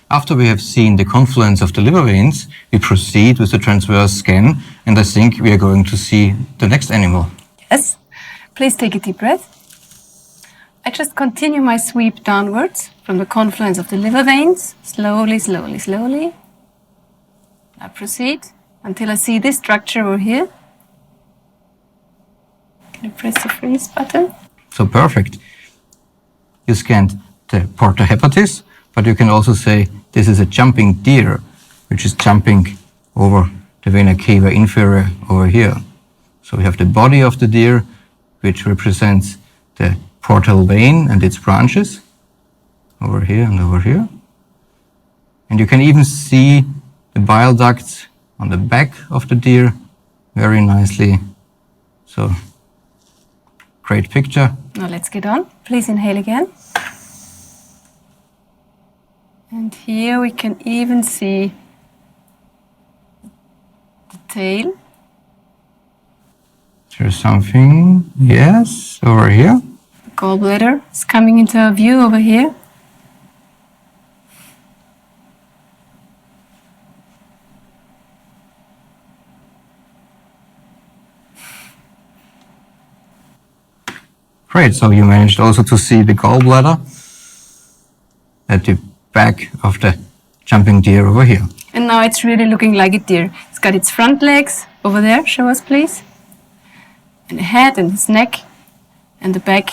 After we have seen the confluence of the liver veins, we proceed with the transverse scan, and I think we are going to see the next animal. Yes. Please take a deep breath. I just continue my sweep downwards from the confluence of the liver veins, slowly, slowly, slowly. I proceed until I see this structure over here. Can you press the freeze button? So perfect. You scanned the porta hepatis, but you can also say this is a jumping deer, which is jumping over the vena cava inferior over here. So we have the body of the deer, which represents the portal vein and its branches, over here and over here. And you can even see the bile ducts on the back of the deer very nicely. So, great picture. Now let's get on. Please inhale again. And here we can even see the tail. There's something, yes, over here. The gallbladder is coming into our view over here. Great, so you managed also to see the gallbladder at the back of the jumping deer over here. And now it's really looking like a deer. It's got its front legs over there, show us please. And the head and its neck and the back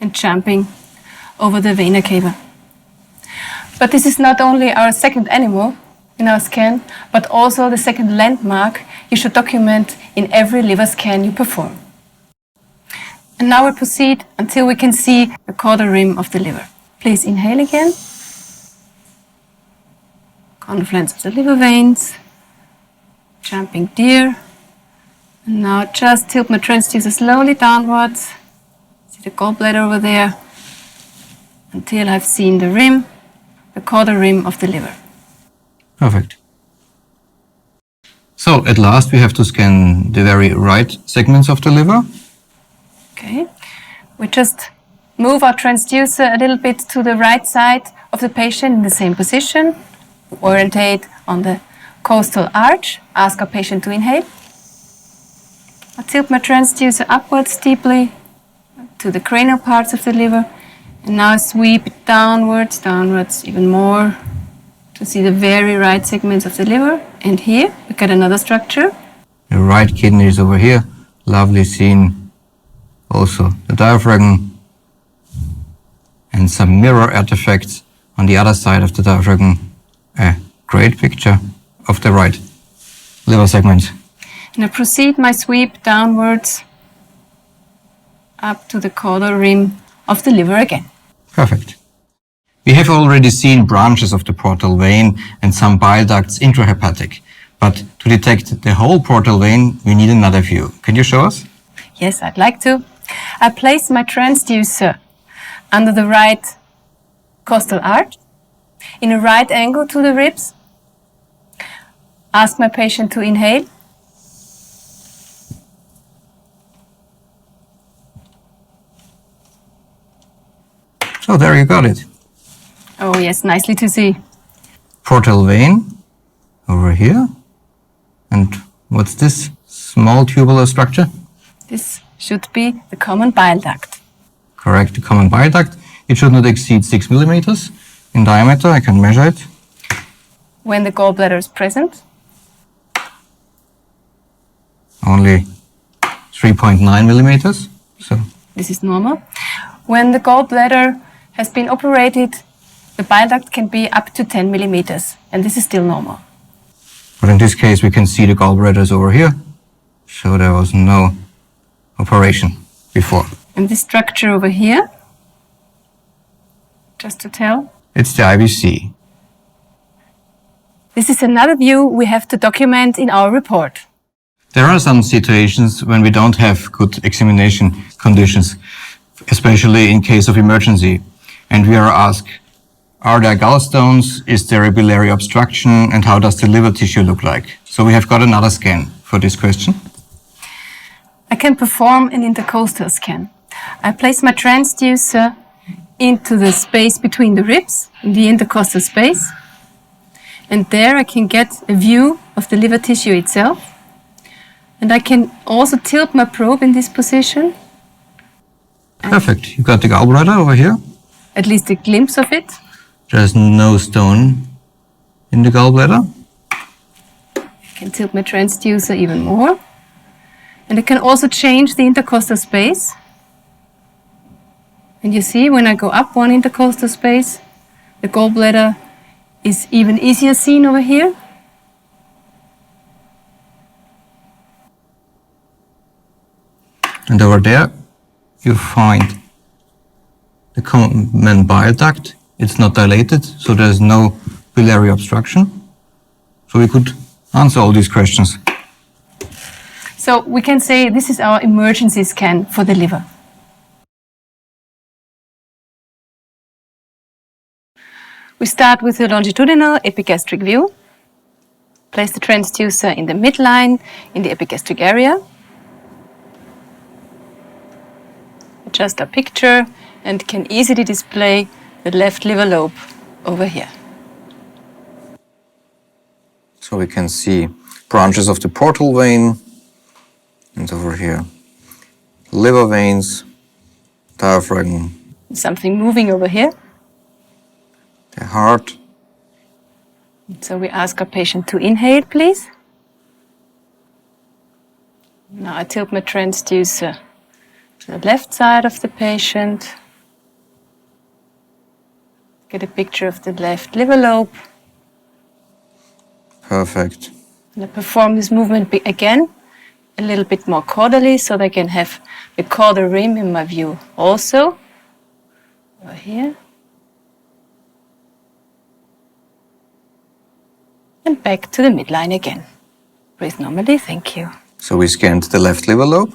and jumping over the vena cava. But this is not only our second animal in our scan, but also the second landmark you should document in every liver scan you perform. And now we proceed until we can see the caudal rim of the liver. Please inhale again. Confluence of the liver veins, jumping deer. And now just tilt my transducer slowly downwards. See the gallbladder over there. Until I've seen the rim, the caudal rim of the liver. Perfect. So at last we have to scan the very right segments of the liver. Okay. We just move our transducer a little bit to the right side of the patient in the same position. Orientate on the costal arch. Ask our patient to inhale. I tilt my transducer upwards deeply to the cranial parts of the liver. And now sweep it downwards, downwards even more to see the very right segments of the liver. And here we got another structure. The right kidney is over here. Lovely scene. Also the diaphragm and some mirror artifacts on the other side of the diaphragm. A great picture of the right liver segment. And I proceed my sweep downwards up to the caudal rim of the liver again. Perfect. We have already seen branches of the portal vein and some bile ducts intrahepatic. But to detect the whole portal vein, we need another view. Can you show us? Yes, I'd like to. I place my transducer under the right costal arch, in a right angle to the ribs. Ask my patient to inhale. So there you got it. Oh yes, nicely to see. Portal vein over here. And what's this small tubular structure? This should be the common bile duct. Correct, the common bile duct. It should not exceed 6 millimeters in diameter. I can measure it. When the gallbladder is present? Only 3.9 millimeters. So This is normal. When the gallbladder has been operated, the bile duct can be up to 10 millimeters, and this is still normal. But in this case, we can see the gallbladders over here. So there was no operation before. And this structure over here, just to tell, It's the IVC. this is another view we have to document in our report. There are some situations when we don't have good examination conditions, especially in case of emergency. And we are asked, are there gallstones? Is there a biliary obstruction? And how does the liver tissue look like? So we have got another scan for this question. I can perform an intercostal scan. I place my transducer into the space between the ribs, in the intercostal space. And there I can get a view of the liver tissue itself. And I can also tilt my probe in this position. Perfect. You got the gallbladder over here. At least a glimpse of it. There's no stone in the gallbladder. I can tilt my transducer even more. And I can also change the intercostal space. And you see, when I go up one intercostal space, the gallbladder is even easier seen over here. And over there, you find the common bile duct. It's not dilated, so there's no biliary obstruction. So we could answer all these questions. So we can say this is our emergency scan for the liver. We start with the longitudinal epigastric view. Place the transducer in the midline in the epigastric area. Adjust our picture and can easily display the left liver lobe over here. So we can see branches of the portal vein, and over here, liver veins, diaphragm, Something moving over here. the heart. So we ask our patient to inhale, please. Now I tilt my transducer to the left side of the patient. Get a picture of the left liver lobe. Perfect. And I perform this movement again, a little bit more caudally, so that I can have the caudal rim in my view also. Over here. And back to the midline again. Breathe normally, thank you. So we scanned the left liver lobe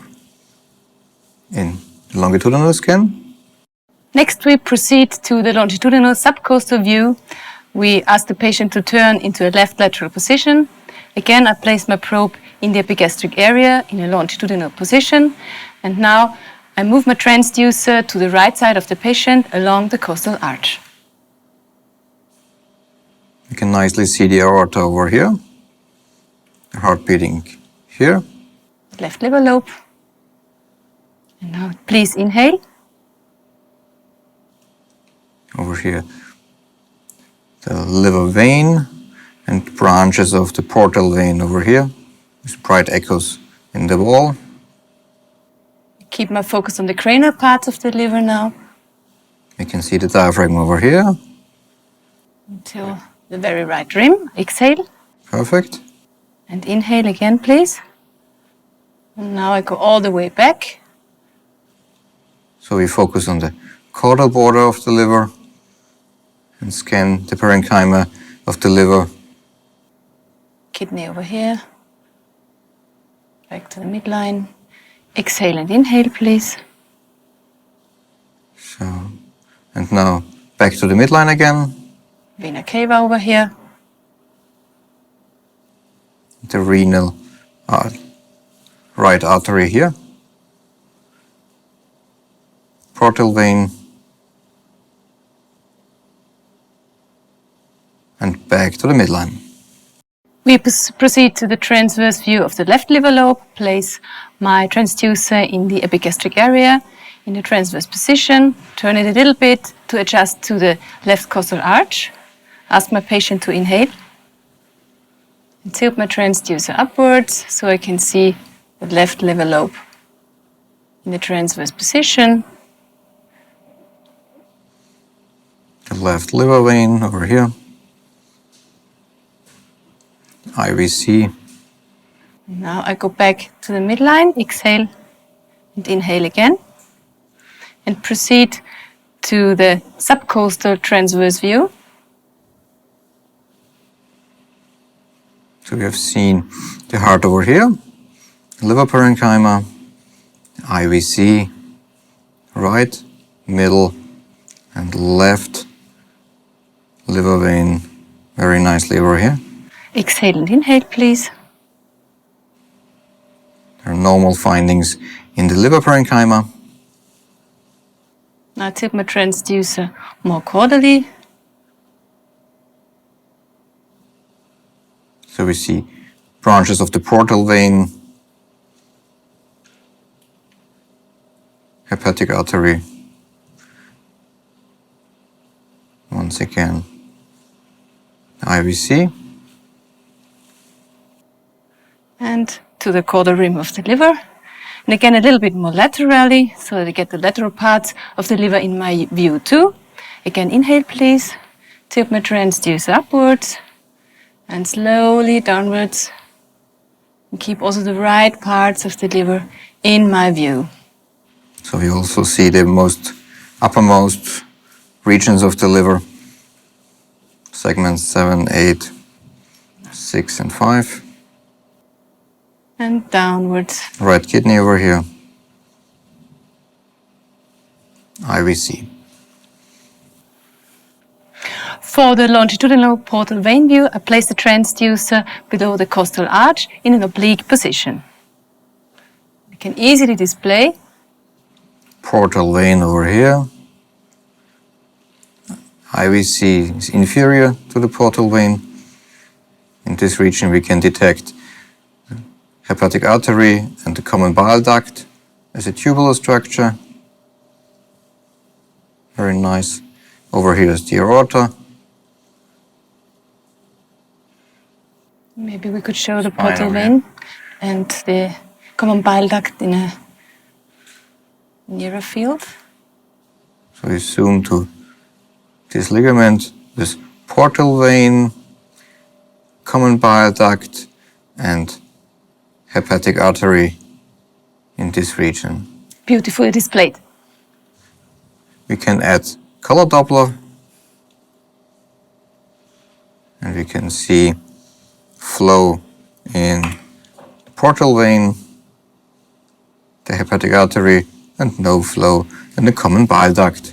in the longitudinal scan. Next, we proceed to the longitudinal subcostal view. We ask the patient to turn into a left lateral position. Again, I place my probe in the epigastric area in a longitudinal position. And now I move my transducer to the right side of the patient along the costal arch. You can nicely see the aorta over here, the heart beating here. Left liver lobe. And now please inhale. Over here, the liver vein and branches of the portal vein over here. With bright echoes in the wall. Keep my focus on the cranial parts of the liver now You can see the diaphragm over here. until the very right rim. Exhale Perfect. and inhale again, please. And now I go all the way back. So we focus on the caudal border of the liver and scan the parenchyma of the liver. Kidney over here. Back to the midline. Exhale and inhale, please. So, and now back to the midline again. Vena cava over here. The renal right artery here. Portal vein. And back to the midline. We proceed to the transverse view of the left liver lobe. Place my transducer in the epigastric area in the transverse position. Turn it a little bit to adjust to the left costal arch. Ask my patient to inhale. And tilt my transducer upwards so I can see the left liver lobe in the transverse position. The left liver vein over here. IVC. Now I go back to the midline, exhale and inhale again. And proceed to the subcostal transverse view. So we have seen the heart over here, liver parenchyma, IVC, right, middle, and left liver vein very nicely over here. Exhale and inhale, please. There are normal findings in the liver parenchyma. Now tip my transducer more caudally. So we see branches of the portal vein, hepatic artery. Once again, IVC. And to the caudal rim of the liver. And again, a little bit more laterally, so that I get the lateral parts of the liver in my view too. Again, inhale, please. Tip my transducer upwards and slowly downwards. And keep also the right parts of the liver in my view. So we also see the uppermost regions of the liver, segments 7, 8, 6, and 5. And downwards. Right kidney over here. IVC. For the longitudinal portal vein view, I place the transducer below the costal arch in an oblique position. You can easily display Portal vein over here. IVC is inferior to the portal vein. In this region we can detect the hepatic artery and the common bile duct as a tubular structure. Very nice. Over here is the aorta. Maybe we could show the Spine portal over vein and the common bile duct in a nearer field. So we zoom to this ligament, this portal vein, common bile duct, and hepatic artery in this region. Beautifully displayed. We can add color Doppler, and we can see flow in the portal vein, the hepatic artery, and no flow in the common bile duct.